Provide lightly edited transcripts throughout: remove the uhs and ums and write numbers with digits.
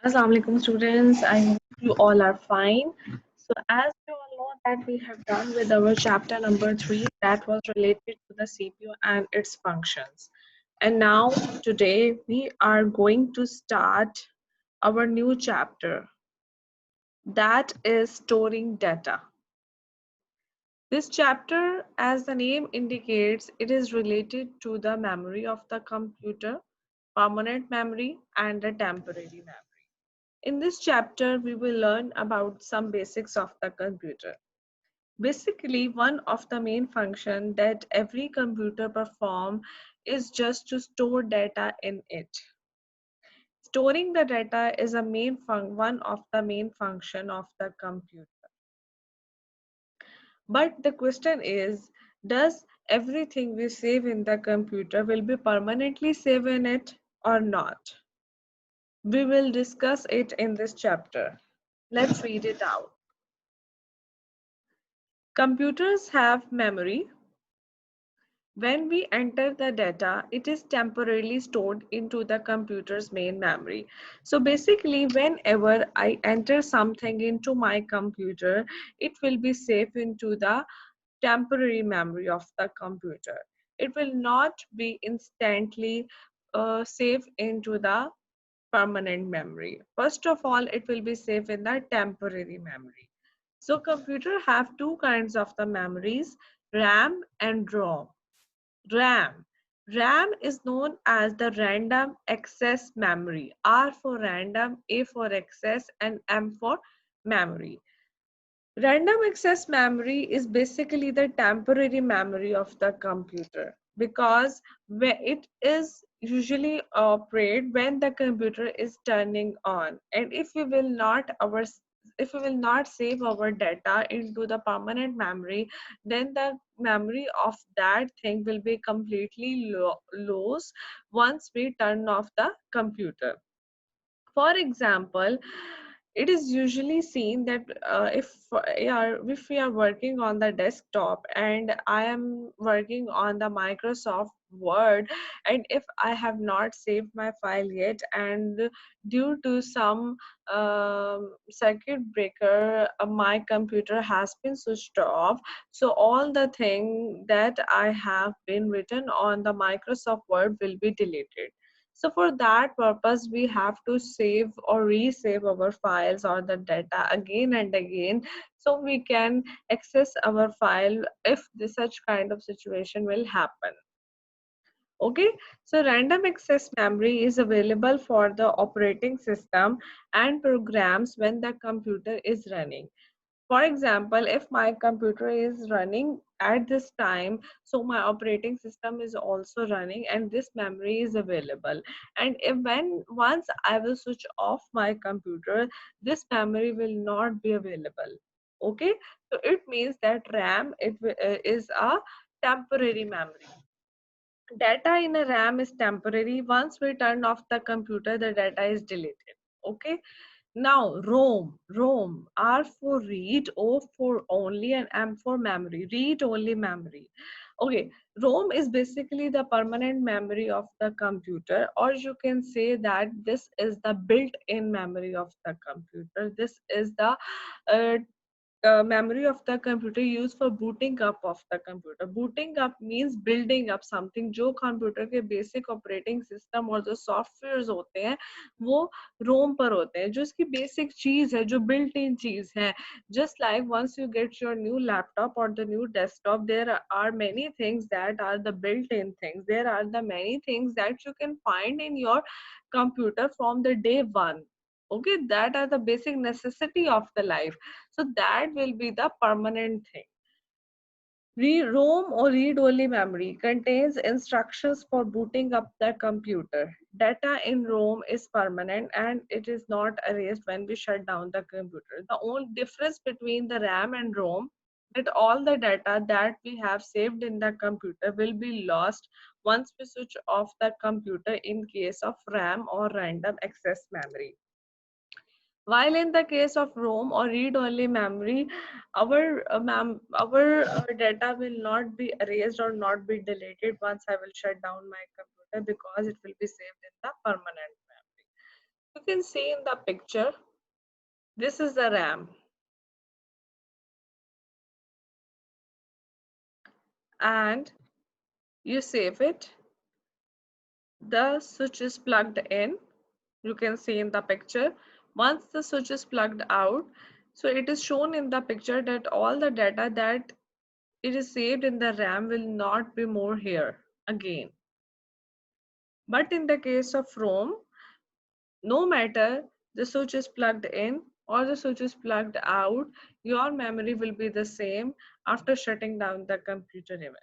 Assalamu alaikum students. I hope you all are fine. So as you all know that we have done with our chapter number 3 that was related to the CPU and its functions. And now today we are going to start our new chapter that is storing data. This chapter, as the name indicates, it is related to the memory of the computer, permanent memory and the temporary memory. In this chapter, we will learn about some basics of the computer. Basically, one of the main functions that every computer performs is just to store data in it. Storing the data is one of the main function of the computer. But the question is, does everything we save in the computer will be permanently saved in it or not? We will discuss it in this chapter. Let's read it out. Computers have memory. When we enter the data, it is temporarily stored into the computer's main memory. So basically, whenever I enter something into my computer, it will be saved into the temporary memory of the computer. It will not be instantly saved into the permanent memory. First of all, it will be saved in the temporary memory. So computer have two kinds of the memories, RAM and ROM. RAM. RAM is known as the random access memory. R for random, A for access, and M for memory. Random access memory is basically the temporary memory of the computer because it is usually operate when the computer is turning on, and if we will not save our data into the permanent memory, then the memory of that thing will be completely lost once we turn off the computer. For example, it is usually seen that if we are working on the desktop and I am working on the Microsoft Word, and if I have not saved my file yet, and due to some circuit breaker, my computer has been switched off, so all the thing that I have been written on the Microsoft Word will be deleted. So for that purpose, we have to save or resave our files or the data again and again, so we can access our file if such kind of situation will happen. Okay, so random access memory is available for the operating system and programs when the computer is running. For example, if my computer is running at this time, so my operating system is also running and this memory is available. And if when once I will switch off my computer, this memory will not be available. Okay, so it means that is a temporary memory. Data in a RAM is temporary. Once we turn off the computer, the data is deleted. Okay. Now, ROM, R for read, O for only, and M for memory, read only memory. Okay, ROM is basically the permanent memory of the computer, or you can say that this is the built-in memory of the computer. This is the uh, memory of the computer used for booting up of the computer. Booting up means building up something. जो computer के basic operating system और जो softwares होते हैं वो रोम पर होते हैं, जो इसकी बेसिक चीज है, जो बिल्ट इन चीज है. Just like once you get your new laptop or the new desktop, there are many things that are the built-in things. There are the many things that you can find in your computer from the day one. Okay, that are the basic necessity of the life, so that will be the permanent thing. ROM or read-only memory contains instructions for booting up the computer. Data in ROM is permanent and it is not erased when we shut down the computer. The only difference between the RAM and ROM that all the data that we have saved in the computer will be lost once we switch off the computer in case of RAM or random access memory. While in the case of ROM or read-only memory, our data will not be erased or not be deleted once I will shut down my computer, because it will be saved in the permanent memory. You can see in the picture, this is the RAM, and you save it. The switch is plugged in. You can see in the picture. Once the switch is plugged out, so it is shown in the picture that all the data that it is saved in the RAM will not be more here again. But in the case of ROM, no matter the switch is plugged in or the switch is plugged out, your memory will be the same after shutting down the computer even.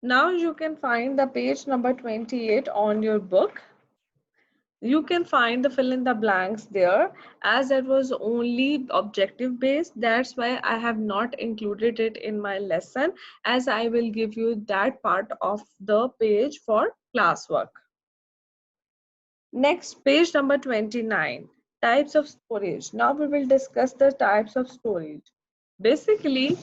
Now you can find the page number 28 on your book. You can find the fill in the blanks there. As it was only objective based, that's why I have not included it in my lesson, as I will give you that part of the page for classwork. Next, page number 29, types of storage. Now we will discuss the types of storage. Basically,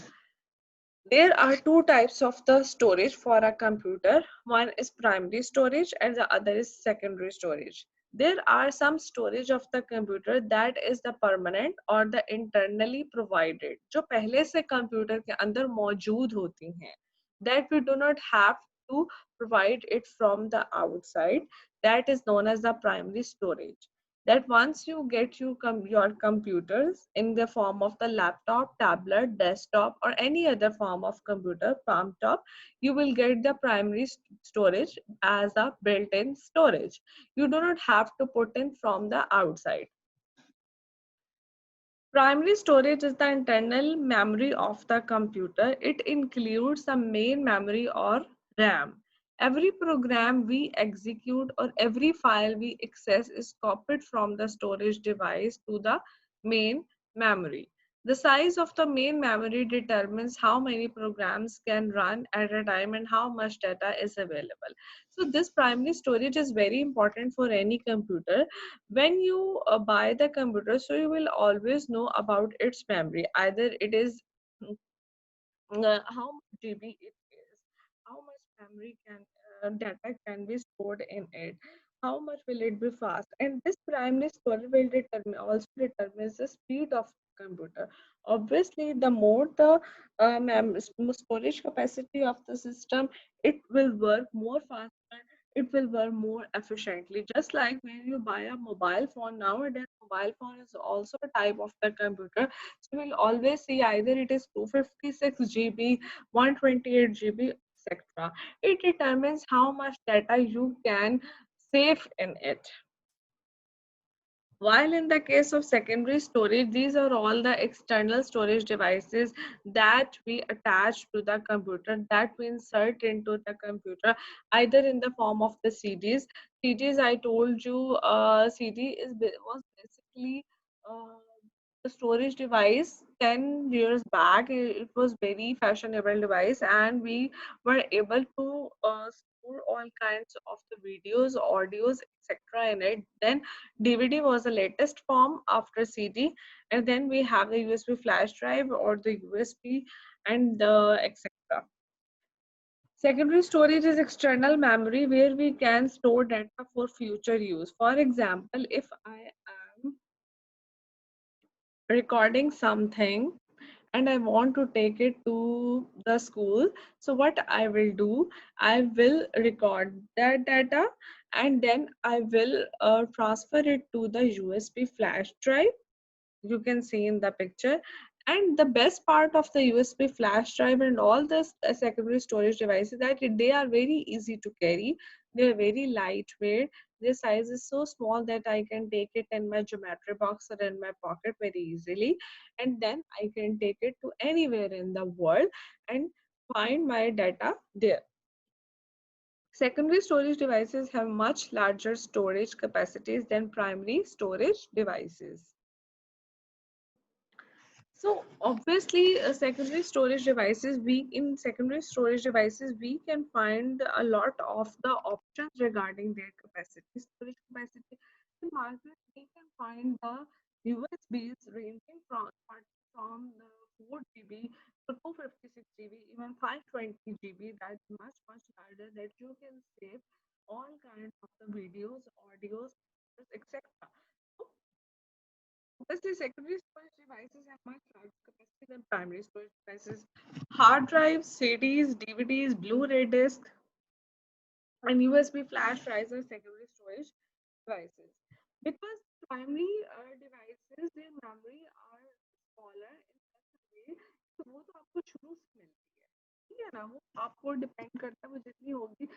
there are two types of the storage for a computer. One is primary storage and the other is secondary storage. There are some storage of the computer that is the permanent or the internally provided, जो पहले से computer के अंदर मौजूद होती हैं, that we do not have to provide it from the outside. That is known as the primary storage. That once you get your computers in the form of the laptop, tablet, desktop, or any other form of computer, palm top, you will get the primary storage as a built-in storage. You do not have to put in from the outside. Primary storage is the internal memory of the computer. It includes the main memory or RAM. Every program we execute or every file we access is copied from the storage device to the main memory. The size of the main memory determines how many programs can run at a time and how much data is available. So this primary storage is very important for any computer. When you buy the computer, so you will always know about its memory. Either it is how much GB it is, how much memory can data can be stored in it, how much will it be fast, and this primary storage will determine also determines the speed of the computer. Obviously, the more the storage capacity of the system, it will work more faster. It will work more efficiently. Just like when you buy a mobile phone nowadays, mobile phone is also a type of the computer. So we'll always see either it is 256 GB, 128 GB, etc. It determines how much data you can save in it. While in the case of secondary storage, these are all the external storage devices that we attach to the computer, that we insert into the computer, either in the form of the CDs. CDs, I told you, CD was basically uh, the storage device 10 years back. It was very fashionable device, and we were able to store all kinds of the videos, audios, etc. in it. Then DVD was the latest form after CD, and then we have the USB flash drive or the USB and the etc. Secondary storage is external memory where we can store data for future use. For example, if I am recording something and I want to take it to the school, so what I will do, I will record that data and then I will transfer it to the USB flash drive. You can see in the picture. And the best part of the USB flash drive and all the secondary storage devices that they are very easy to carry. They are very lightweight. Their size is so small that I can take it in my geometry box or in my pocket very easily, and then I can take it to anywhere in the world and find my data there. Secondary storage devices have much larger storage capacities than primary storage devices. So obviously, secondary storage devices we can find a lot of the options regarding their capacity, storage capacity. In market, we can find the USBs ranging from the 4 GB So 256 GB, even 520 GB, that's much larger, that you can save all kinds of the videos, audios, etc. So obviously secondary storage devices have much larger capacity than primary storage devices. Hard drives, CDs, DVDs, Blu-ray discs, and USB flash drives are secondary storage devices. Because primary devices, their memory are smaller in such a way, तो वो तो आपको शुरू से मिलती है, ठीक है ना, वो आपको डिपेंड करता है, वो जितनी होगी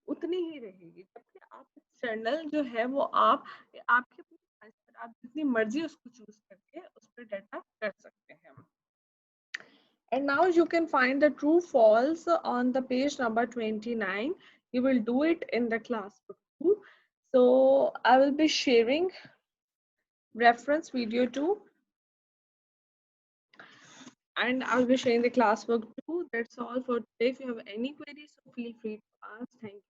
उतनी ही रहेगी, जबकि आप एक्सटर्नल जो है वो आप आपके अपनी choice पर आप जितनी मर्जी उसको चूज करके उस पर डाटा कर सकते हैं. And now you can find the true false on the page number 29. You will do it in the class book too. So I will be sharing reference video too, and I'll be sharing the class work too. That's all for today. If you have any queries, so feel free to ask. Thank you.